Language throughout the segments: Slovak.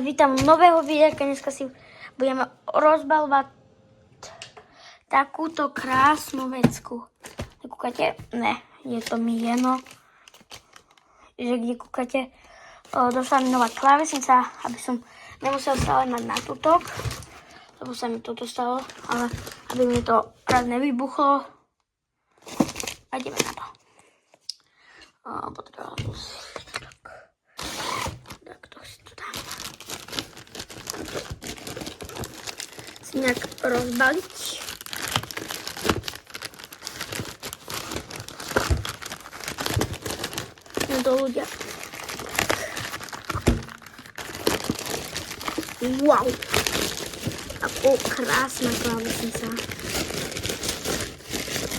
Vítam nového videa, dneska si budeme rozbalovať takúto krásnu vecku. Kúkate? Ne, je to mieno. Že kde kúkate, došla mi nová klávesnica, aby som nemusel stále mať na tutok, lebo sa mi toto stalo, ale aby mi to raz nevybuchlo. A ideme na to. Potrebujem takto si to dám. Si nejak rozbaliť. To ľudia. Wow! Ako krásna klávesnica.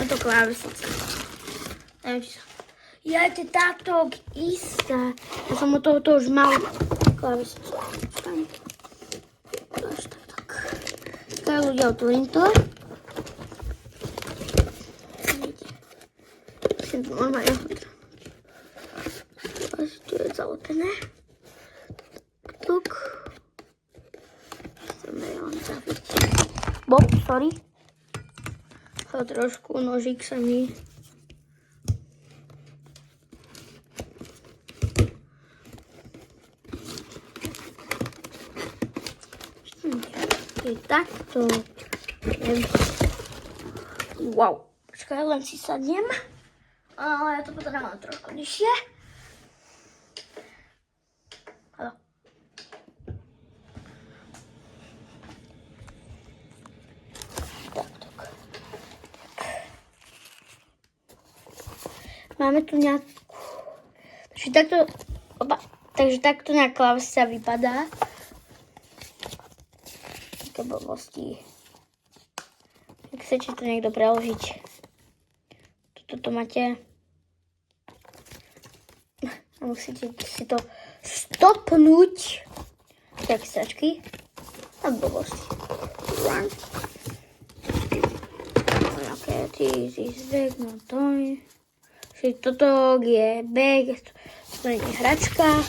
A to klávesnica. Neviem, či sa... Ja je táto istá. Ja som od tohoto už mal klávesnicu. Až tak. Tak ľudia, otvorím to. Musím to normálne otvoriť. Tu je zalepené. Tuk. Chceme len trafiť. Sorry. Trošku nožík sa mi... Je takto. Wow. Počkaj, len si sadnem. Ale ja to potrebujem trošku nižšie. Haló. Tak. Máme tu nejakú... Takže takto nejaká klávesnica vypadá. Také blbosti. Ak chcete to niekto preložiť. Toto máte. A musíte si to stopnúť. Tak stačky. A blbosti. Okay, this is bag, no to je. Toto je bag. To je hračka.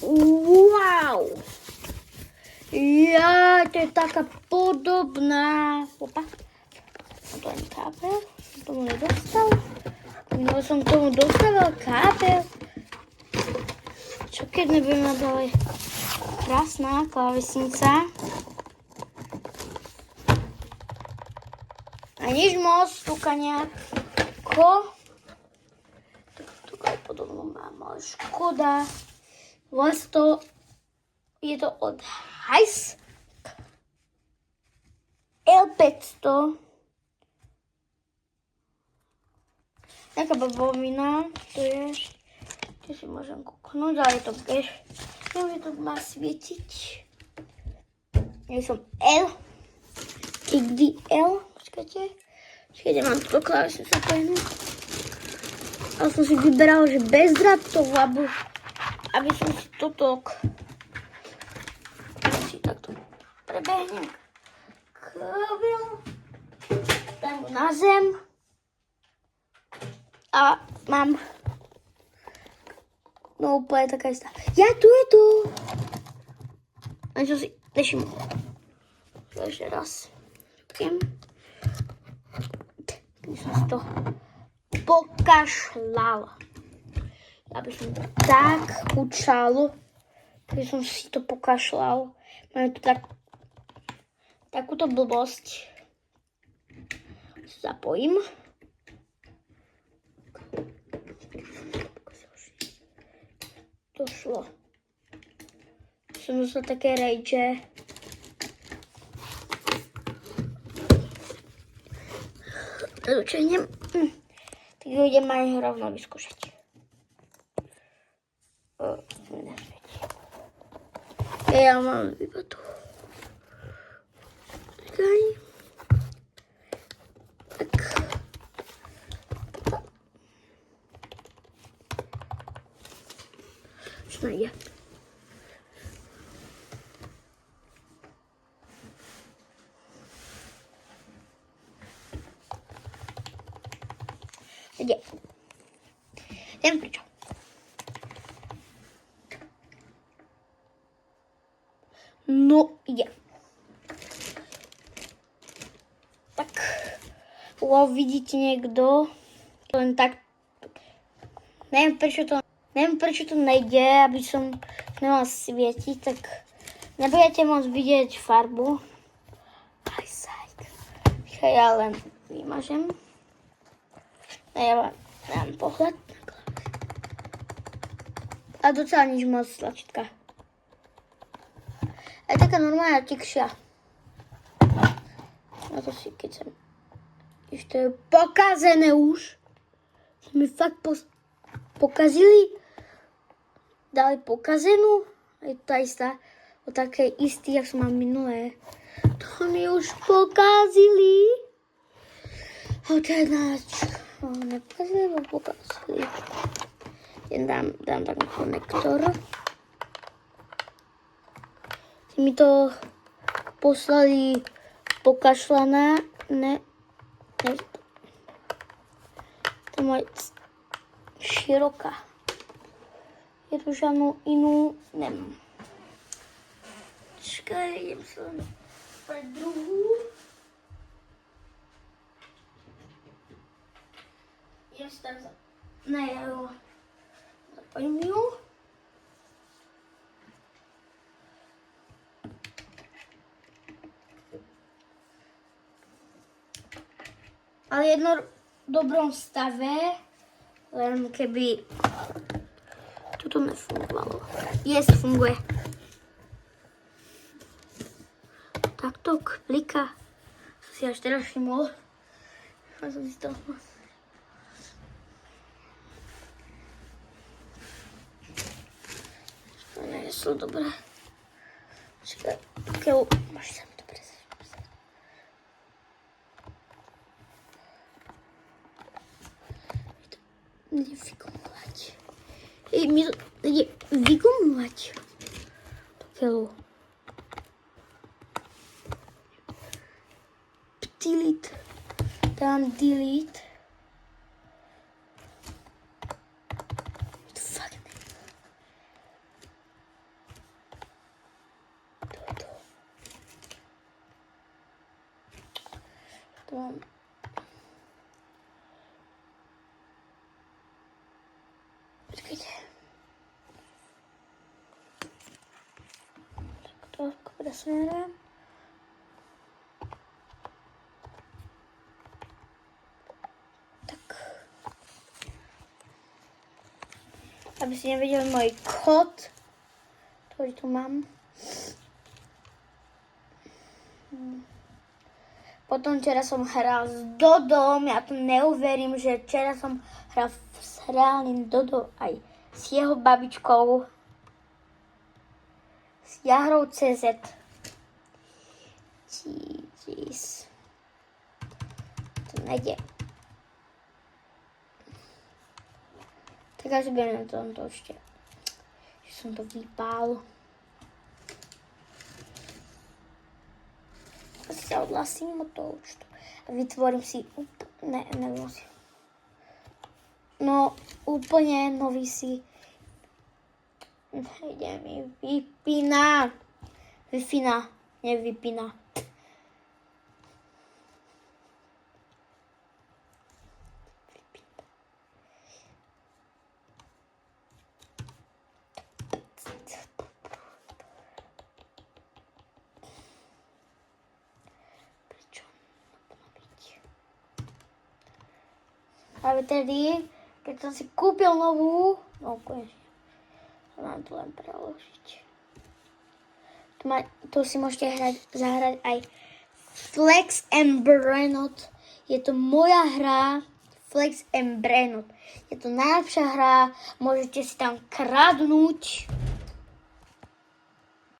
Wow! Ja, to je taká podobná. Opa. To je kábel. Som tomu nedostal. Minul som tomu dostavil kábel. Čo keď nebudem mať ďalej? Krásna klávesnica. A nič moc, tuka nejako. Tak tu aj podobno mám, ale škoda. Vlastne je to od Heiss L500. Taká bavovina, to je, kde si môžem kúknúť, ale je to bež. Neviem, to má svietiť. Ja som L, XDL, počkajte, mám túto klávesnicu zapojenú. Ale som si vyberal, že bezdrátovú, aby som si toto takto prebehnem kábel, dám ho na zem a mám no úplne taká istá. Ja, tu je tu. A čo si deším ešte raz. Keď som si to pokašľal. Aby som to tak učal, keď som si to pokašľal. Máme tu takúto blbosť. Zapojím. Došlo. Som dostal také rejče. Dočením. Tak ho idem aj rovno vyskúšať. Ja mám výpadu. Tak. Čo je? Ide. Idem prečo. No, ide. Tak, vidíte niekto, len tak, neviem prečo to nejde, aby som nemala svietiť, tak nebudete môcť vidieť farbu. Ja len vymažem. A ja vám dám pohľad na klavír. A docela nič moc tlačítka. Aj taká normálna tikšia. No to si keď som... Ešte to je pokazené už. Mi fakt pokazili. Dali pokazenú. Je to istá. O také istý, jak som mal minulé. To mi už pokazili. Pokazili. Dám tak konektor. Ty mi to poslali pokašľané. Ne. To je moje široká. Je tu žiadnu inú nemám. Čakaj, idem sa pre druhú. Idem sa tak zapojím ju. Ale jedno v dobrom stave, len keby toto nefungovalo. Funguje. Takto klika. Som si až teraz všimol. A som si to... To nejeslo dobré. Čakaj, keľu... Máš sa mi to prezrieť. Ide vygumulovať. Ide vygumulovať. To keľu. Delete. Dám delete. Fakt ne. To mám. Počkajte. Tak to presmerám. Aby si nevedeli môj kód, ktorý tu mám. Potom včera som hral s Dodom, ja to neuverím, že včera som hral s reálnym Dodom aj s jeho babičkou, s Jahrou CZ. Jeez. To nejde. Tak ja si budem na tomto ešte, že som to vypál. Asi sa odhlasím od toho účtu a vytvorím si úplne nový si. Nejde mi vypína. Vypína, nevypína. A vtedy, keď som si kúpil novú, no konečne, mám to len preložiť. Tu si môžete zahrať aj Flex and Brenot. Je to moja hra Flex and Brenot. Je to najlepšia hra, môžete si tam kradnúť